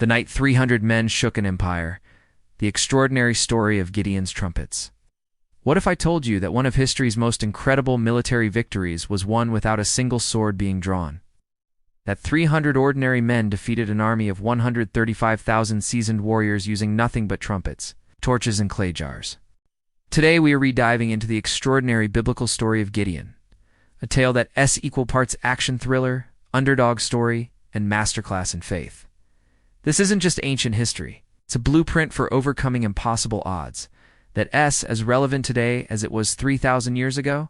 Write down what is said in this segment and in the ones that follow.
The night 300 men shook an empire. The extraordinary story of Gideon's trumpets. What if I told you that one of history's most incredible military victories was won without a single sword being drawn? That 300 ordinary men defeated an army of 135,000 seasoned warriors using nothing but trumpets, torches, and clay jars. Today we are rediving into the extraordinary biblical story of Gideon, a tale that's equal parts action thriller, underdog story, and masterclass in faith. This isn't just ancient history. It's a blueprint for overcoming impossible odds. That's as relevant today as it was 3,000 years ago.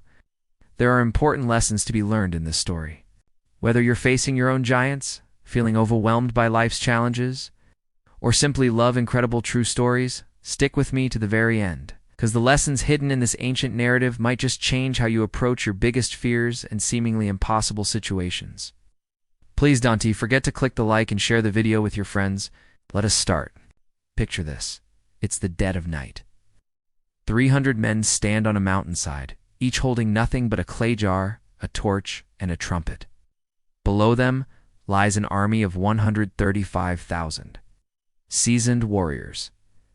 There are important lessons to be learned in this story. Whether you're facing your own giants, feeling overwhelmed by life's challenges, or simply love incredible true stories, stick with me to the very end, because the lessons hidden in this ancient narrative might just change how you approach your biggest fears and seemingly impossible situations. Please don't forget to click the like and share the video with your friends. Let us start. Picture this. It's the dead of night. 300 men stand on a mountainside, each holding nothing but a clay jar, a torch, and a trumpet. Below them lies an army of 135,000 seasoned warriors,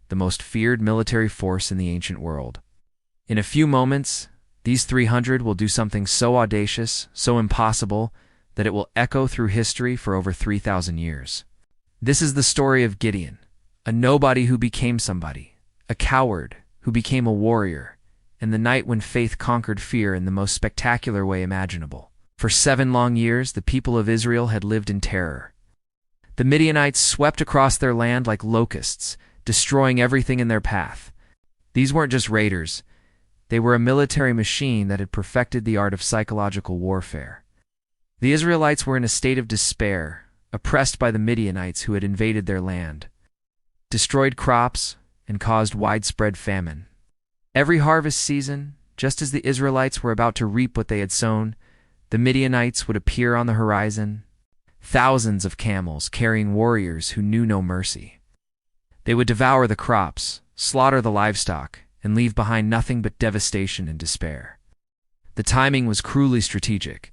the most feared military force in the ancient world. In a few moments, these 300 will do something so audacious, so impossible, that it will echo through history for over 3,000 years. This is the story of Gideon, a nobody who became somebody, a coward who became a warrior, and the night when faith conquered fear in the most spectacular way imaginable. For 7 long years, the people of Israel had lived in terror. The Midianites swept across their land like locusts, destroying everything in their path. These weren't just raiders. They were a military machine that had perfected the art of psychological warfare. The Israelites were in a state of despair, oppressed by the Midianites who had invaded their land, destroyed crops, and caused widespread famine. Every harvest season, just as the Israelites were about to reap what they had sown, the Midianites would appear on the horizon, thousands of camels carrying warriors who knew no mercy. They would devour the crops, slaughter the livestock, and leave behind nothing but devastation and despair. The timing was cruelly strategic.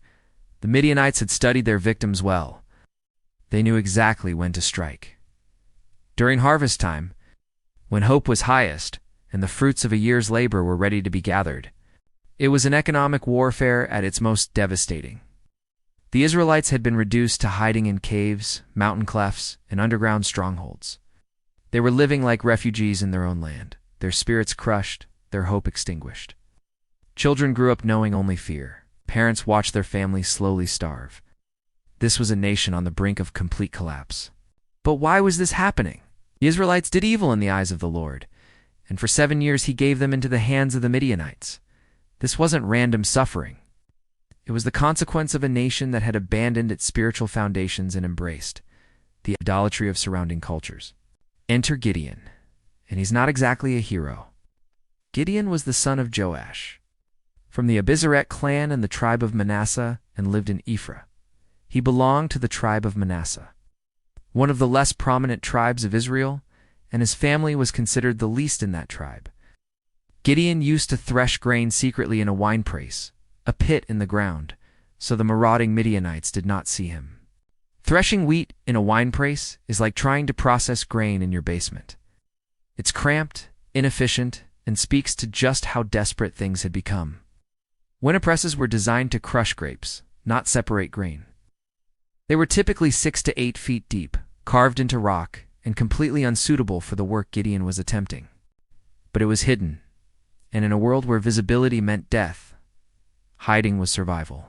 The Midianites had studied their victims well. They knew exactly when to strike. During harvest time, when hope was highest and the fruits of a year's labor were ready to be gathered, it was an economic warfare at its most devastating. The Israelites had been reduced to hiding in caves, mountain clefts, and underground strongholds. They were living like refugees in their own land, their spirits crushed, their hope extinguished. Children grew up knowing only fear. Parents watched their families slowly starve. This was a nation on the brink of complete collapse. But why was this happening? The Israelites did evil in the eyes of the Lord, and for 7 years he gave them into the hands of the Midianites. This wasn't random suffering. It was the consequence of a nation that had abandoned its spiritual foundations and embraced the idolatry of surrounding cultures. Enter Gideon, and he's not exactly a hero. Gideon was the son of Joash, from the Abiezeret clan and the tribe of Manasseh, and lived in Ephraim. He belonged to the tribe of Manasseh, one of the less prominent tribes of Israel, and his family was considered the least in that tribe. Gideon used to thresh grain secretly in a winepress, a pit in the ground, so the marauding Midianites did not see him. Threshing wheat in a winepress is like trying to process grain in your basement. It's cramped, inefficient, and speaks to just how desperate things had become. Winepresses were designed to crush grapes, not separate grain. They were typically 6 to 8 feet deep, carved into rock, and completely unsuitable for the work Gideon was attempting. But it was hidden, and in a world where visibility meant death, hiding was survival.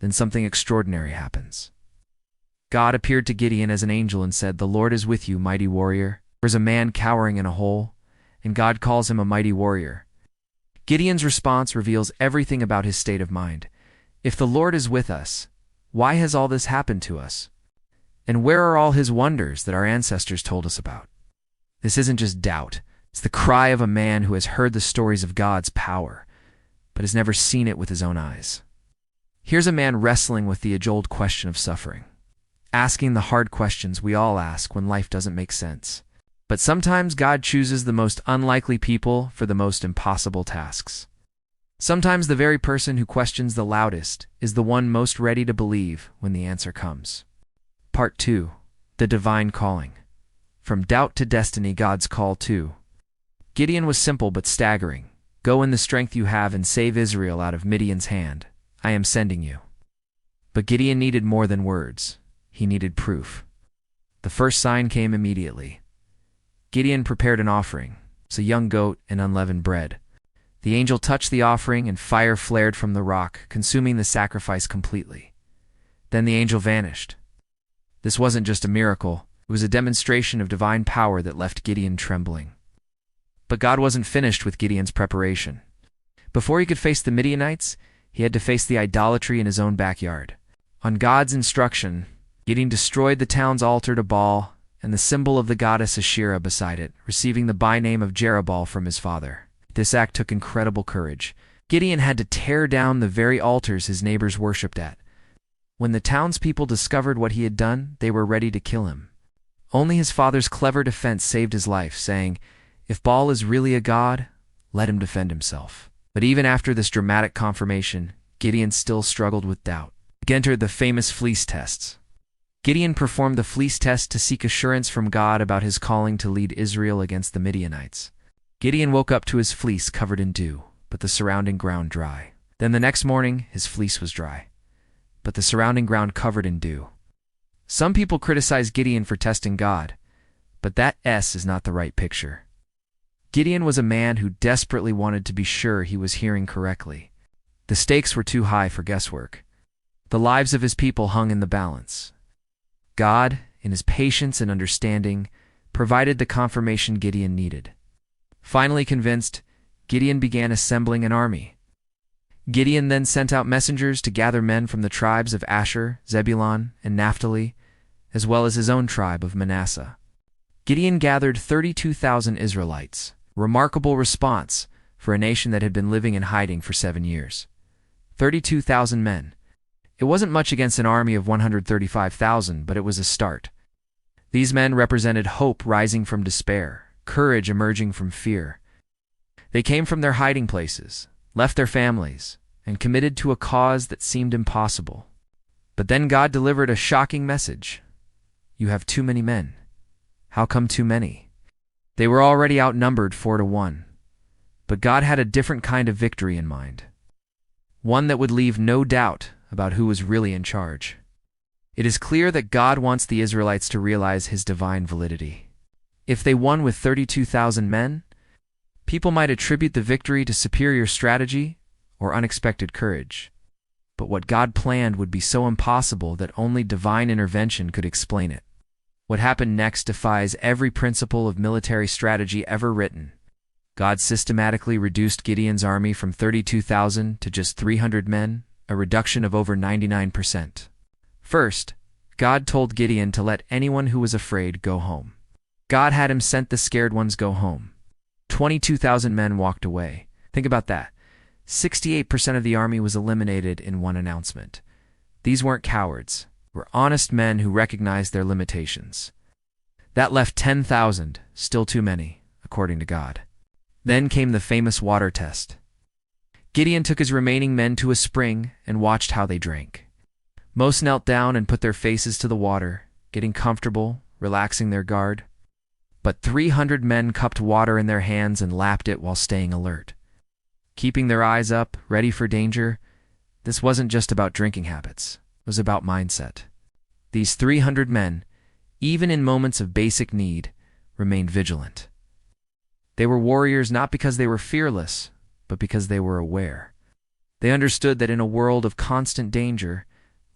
Then something extraordinary happens. God appeared to Gideon as an angel and said, "The Lord is with you, mighty warrior." There's a man cowering in a hole, and God calls him a mighty warrior. Gideon's response reveals everything about his state of mind. If the Lord is with us, why has all this happened to us? And where are all his wonders that our ancestors told us about? This isn't just doubt. It's the cry of a man who has heard the stories of God's power, but has never seen it with his own eyes. Here's a man wrestling with the age-old question of suffering, asking the hard questions we all ask when life doesn't make sense. But sometimes God chooses the most unlikely people for the most impossible tasks. Sometimes the very person who questions the loudest is the one most ready to believe when the answer comes. Part 2. The divine calling. From doubt to destiny, God's call too. Gideon was simple but staggering. Go in the strength you have and save Israel out of Midian's hand. I am sending you. But Gideon needed more than words. He needed proof. The first sign came immediately. Gideon prepared an offering, a young goat and unleavened bread. The angel touched the offering and fire flared from the rock, consuming the sacrifice completely. Then the angel vanished. This wasn't just a miracle, it was a demonstration of divine power that left Gideon trembling. But God wasn't finished with Gideon's preparation. Before he could face the Midianites, he had to face the idolatry in his own backyard. On God's instruction, Gideon destroyed the town's altar to Baal and the symbol of the goddess Asherah beside it, receiving the byname of Jerubbaal from his father. This act took incredible courage. Gideon had to tear down the very altars his neighbors worshipped at. When the townspeople discovered what he had done, they were ready to kill him. Only his father's clever defense saved his life, saying, "If Baal is really a god, let him defend himself." But even after this dramatic confirmation, Gideon still struggled with doubt. Entered the famous fleece tests. Gideon performed the fleece test to seek assurance from God about his calling to lead Israel against the Midianites. Gideon woke up to his fleece covered in dew, but the surrounding ground dry. Then the next morning, his fleece was dry, but the surrounding ground covered in dew. Some people criticize Gideon for testing God, but that is not the right picture. Gideon was a man who desperately wanted to be sure he was hearing correctly. The stakes were too high for guesswork. The lives of his people hung in the balance. God, in his patience and understanding, provided the confirmation Gideon needed. Finally convinced, Gideon began assembling an army. Gideon then sent out messengers to gather men from the tribes of Asher, Zebulun, and Naphtali, as well as his own tribe of Manasseh. Gideon gathered 32,000 Israelites, a remarkable response for a nation that had been living in hiding for 7 years. 32,000 men. It wasn't much against an army of 135,000, but it was a start. These men represented hope rising from despair, courage emerging from fear. They came from their hiding places, left their families, and committed to a cause that seemed impossible. But then God delivered a shocking message. You have too many men. How come too many? They were already outnumbered 4-1. But God had a different kind of victory in mind. One that would leave no doubt about who was really in charge. It is clear that God wants the Israelites to realize his divine validity. If they won with 32,000 men, people might attribute the victory to superior strategy or unexpected courage. But what God planned would be so impossible that only divine intervention could explain it. What happened next defies every principle of military strategy ever written. God systematically reduced Gideon's army from 32,000 to just 300 men, a reduction of over 99%. First, God told Gideon to let anyone who was afraid go home. God had him sent the scared ones go home. 22,000 men walked away. Think about that. 68% of the army was eliminated in one announcement. These weren't cowards. They were honest men who recognized their limitations. That left 10,000, still too many, according to God. Then came the famous water test. Gideon took his remaining men to a spring and watched how they drank. Most knelt down and put their faces to the water, getting comfortable, relaxing their guard. But 300 men cupped water in their hands and lapped it while staying alert. Keeping their eyes up, ready for danger, this wasn't just about drinking habits. It was about mindset. These 300 men, even in moments of basic need, remained vigilant. They were warriors not because they were fearless, but because they were aware. They understood that in a world of constant danger,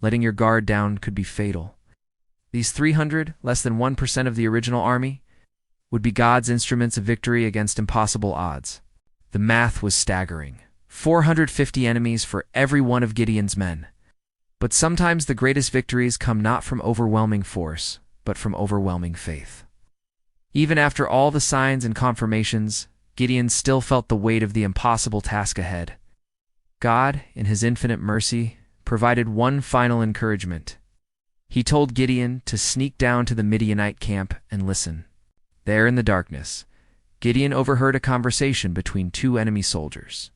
letting your guard down could be fatal. These 300, less than 1% of the original army, would be God's instruments of victory against impossible odds. The math was staggering. 450 enemies for every one of Gideon's men. But sometimes the greatest victories come not from overwhelming force, but from overwhelming faith. Even after all the signs and confirmations, Gideon still felt the weight of the impossible task ahead. God, in his infinite mercy, provided one final encouragement. He told Gideon to sneak down to the Midianite camp and listen. There in the darkness, Gideon overheard a conversation between two enemy soldiers.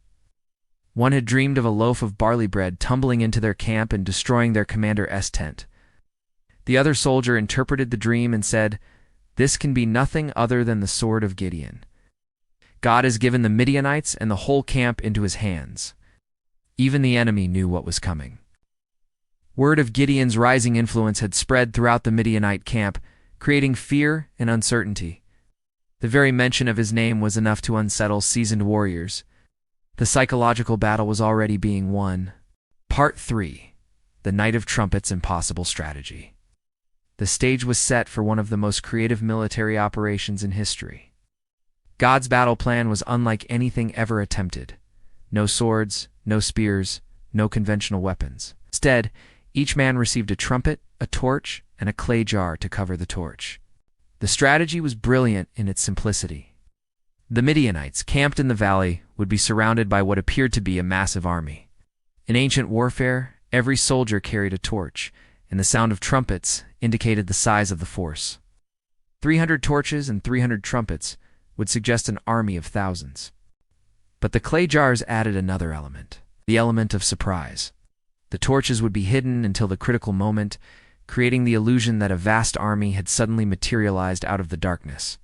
One had dreamed of a loaf of barley bread tumbling into their camp and destroying their commander's tent. The other soldier interpreted the dream and said, "This can be nothing other than the sword of Gideon. God has given the Midianites and the whole camp into his hands." Even the enemy knew what was coming. Word of Gideon's rising influence had spread throughout the Midianite camp, creating fear and uncertainty. The very mention of his name was enough to unsettle seasoned warriors. The psychological battle was already being won. Part 3. The Night of Trumpets' Impossible Strategy. The stage was set for one of the most creative military operations in history. God's battle plan was unlike anything ever attempted. No swords, no spears, no conventional weapons. Instead, each man received a trumpet, a torch, and a clay jar to cover the torch. The strategy was brilliant in its simplicity. The Midianites, camped in the valley, would be surrounded by what appeared to be a massive army. In ancient warfare, every soldier carried a torch, and the sound of trumpets indicated the size of the force. 300 torches and 300 trumpets would suggest an army of thousands. But the clay jars added another element, the element of surprise. The torches would be hidden until the critical moment, creating the illusion that a vast army had suddenly materialized out of the darkness.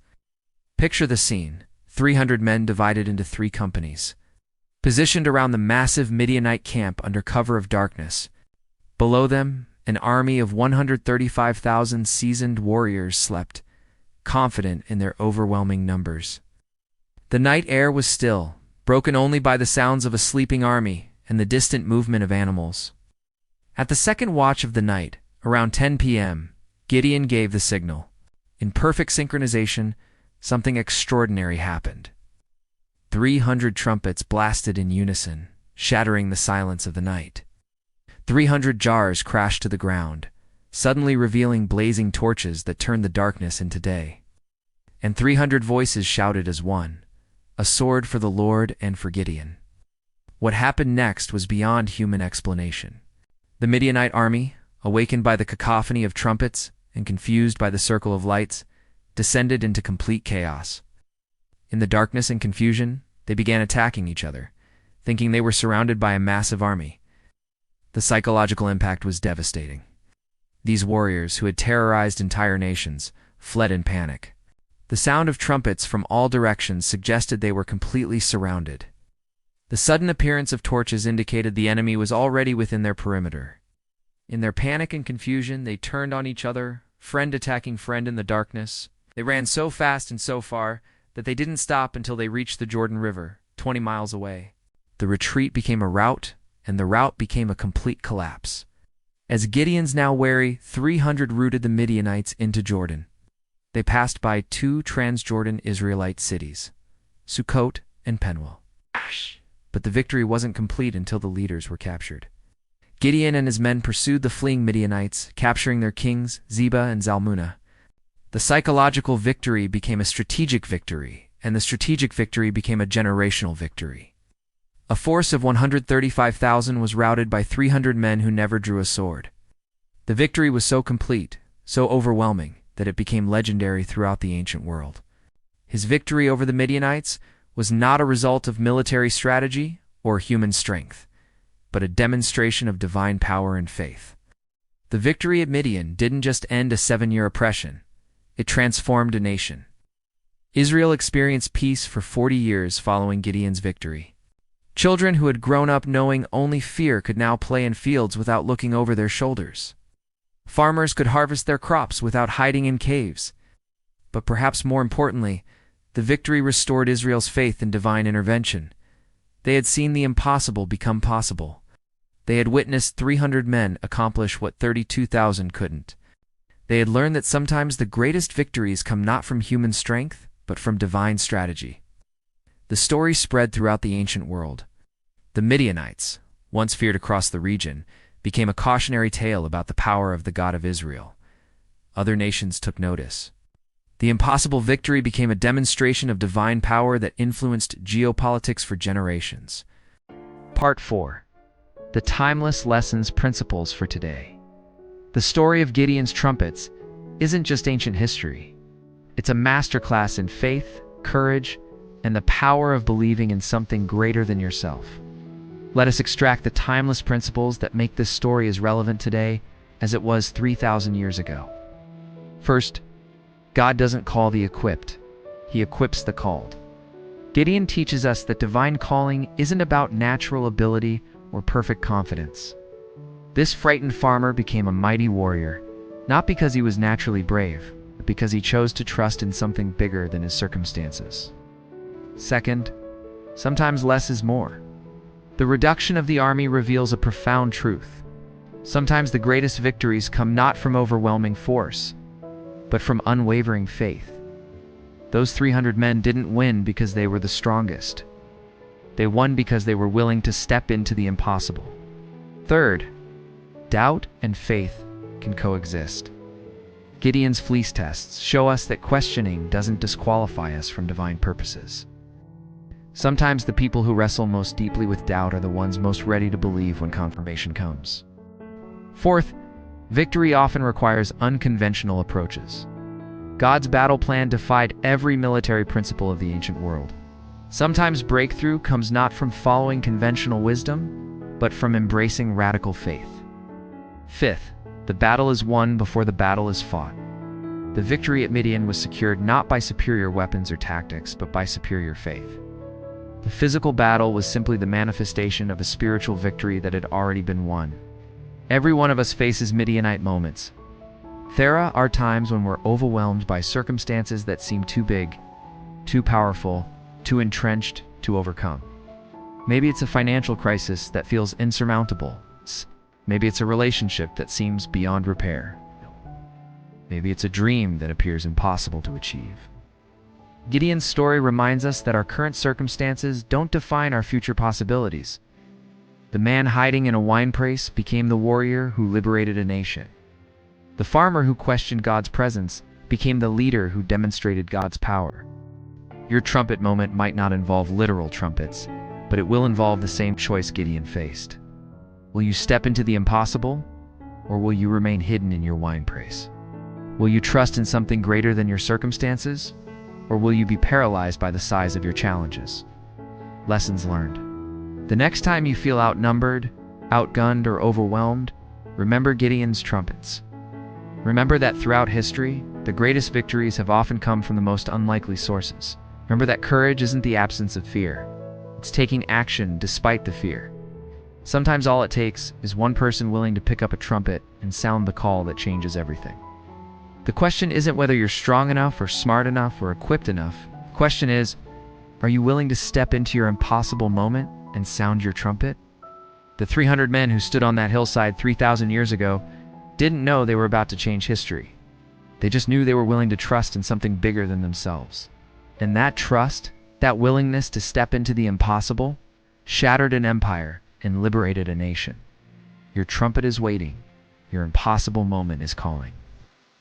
Picture the scene: 300 men divided into 3 companies, positioned around the massive Midianite camp under cover of darkness. Below them, an army of 135,000 seasoned warriors slept, confident in their overwhelming numbers. The night air was still, broken only by the sounds of a sleeping army and the distant movement of animals. At the second watch of the night, around 10 p.m., Gideon gave the signal. In perfect synchronization, something extraordinary happened. 300 trumpets blasted in unison, shattering the silence of the night. 300 jars crashed to the ground, suddenly revealing blazing torches that turned the darkness into day. And 300 voices shouted as one, "A sword for the Lord and for Gideon." What happened next was beyond human explanation. The Midianite army, awakened by the cacophony of trumpets and confused by the circle of lights, descended into complete chaos. In the darkness and confusion, they began attacking each other, thinking they were surrounded by a massive army. The psychological impact was devastating. These warriors, who had terrorized entire nations, fled in panic. The sound of trumpets from all directions suggested they were completely surrounded. The sudden appearance of torches indicated the enemy was already within their perimeter. In their panic and confusion, they turned on each other, friend attacking friend in the darkness. They ran so fast and so far that they didn't stop until they reached the Jordan River, 20 miles away. The retreat became a rout, and the rout became a complete collapse. As Gideon's now wary 300 routed the Midianites into Jordan. They passed by 2 Transjordan Israelite cities, Sukkot and Penuel. But the victory wasn't complete until the leaders were captured. Gideon and his men pursued the fleeing Midianites, capturing their kings, Zebah and Zalmunna. The psychological victory became a strategic victory, and the strategic victory became a generational victory. A force of 135,000 was routed by 300 men who never drew a sword. The victory was so complete, so overwhelming, that it became legendary throughout the ancient world. His victory over the Midianites was not a result of military strategy or human strength, but a demonstration of divine power and faith. The victory at Midian didn't just end a 7-year oppression, it transformed a nation. Israel experienced peace for 40 years following Gideon's victory. Children who had grown up knowing only fear could now play in fields without looking over their shoulders. Farmers could harvest their crops without hiding in caves. But perhaps more importantly, the victory restored Israel's faith in divine intervention. They had seen the impossible become possible. They had witnessed 300 men accomplish what 32,000 couldn't. They had learned that sometimes the greatest victories come not from human strength, but from divine strategy. The story spread throughout the ancient world. The Midianites, once feared across the region, became a cautionary tale about the power of the God of Israel. Other nations took notice. The impossible victory became a demonstration of divine power that influenced geopolitics for generations. Part 4. The Timeless Lessons Principles for Today. The story of Gideon's trumpets isn't just ancient history. It's a masterclass in faith, courage, and the power of believing in something greater than yourself. Let us extract the timeless principles that make this story as relevant today as it was 3,000 years ago. First, God doesn't call the equipped. He equips the called. Gideon teaches us that divine calling isn't about natural ability or perfect confidence. This frightened farmer became a mighty warrior, not because he was naturally brave, but because he chose to trust in something bigger than his circumstances. Second, sometimes less is more. The reduction of the army reveals a profound truth. Sometimes the greatest victories come not from overwhelming force, but from unwavering faith. Those 300 men didn't win because they were the strongest. They won because they were willing to step into the impossible. Third, doubt and faith can coexist. Gideon's fleece tests show us that questioning doesn't disqualify us from divine purposes. Sometimes the people who wrestle most deeply with doubt are the ones most ready to believe when confirmation comes. Fourth, victory often requires unconventional approaches. God's battle plan defied every military principle of the ancient world. Sometimes breakthrough comes not from following conventional wisdom, but from embracing radical faith. Fifth, the battle is won before the battle is fought. The victory at Midian was secured not by superior weapons or tactics, but by superior faith. The physical battle was simply the manifestation of a spiritual victory that had already been won. Every one of us faces Midianite moments. There are times when we're overwhelmed by circumstances that seem too big, too powerful, too entrenched to overcome. Maybe it's a financial crisis that feels insurmountable. Maybe it's a relationship that seems beyond repair. Maybe it's a dream that appears impossible to achieve. Gideon's story reminds us that our current circumstances don't define our future possibilities. The man hiding in a winepress became the warrior who liberated a nation. The farmer who questioned God's presence became the leader who demonstrated God's power. Your trumpet moment might not involve literal trumpets, but it will involve the same choice Gideon faced. Will you step into the impossible, or will you remain hidden in your winepress? Will you trust in something greater than your circumstances, or will you be paralyzed by the size of your challenges? Lessons learned. The next time you feel outnumbered, outgunned, or overwhelmed, remember Gideon's trumpets. Remember that throughout history, the greatest victories have often come from the most unlikely sources. Remember that courage isn't the absence of fear. It's taking action despite the fear. Sometimes all it takes is one person willing to pick up a trumpet and sound the call that changes everything. The question isn't whether you're strong enough or smart enough or equipped enough. The question is, are you willing to step into your impossible moment and sound your trumpet? The 300 men who stood on that hillside 3,000 years ago didn't know they were about to change history. They just knew they were willing to trust in something bigger than themselves. And that trust, that willingness to step into the impossible, shattered an empire and liberated a nation. Your trumpet is waiting. Your impossible moment is calling.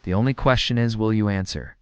The only question is, will you answer?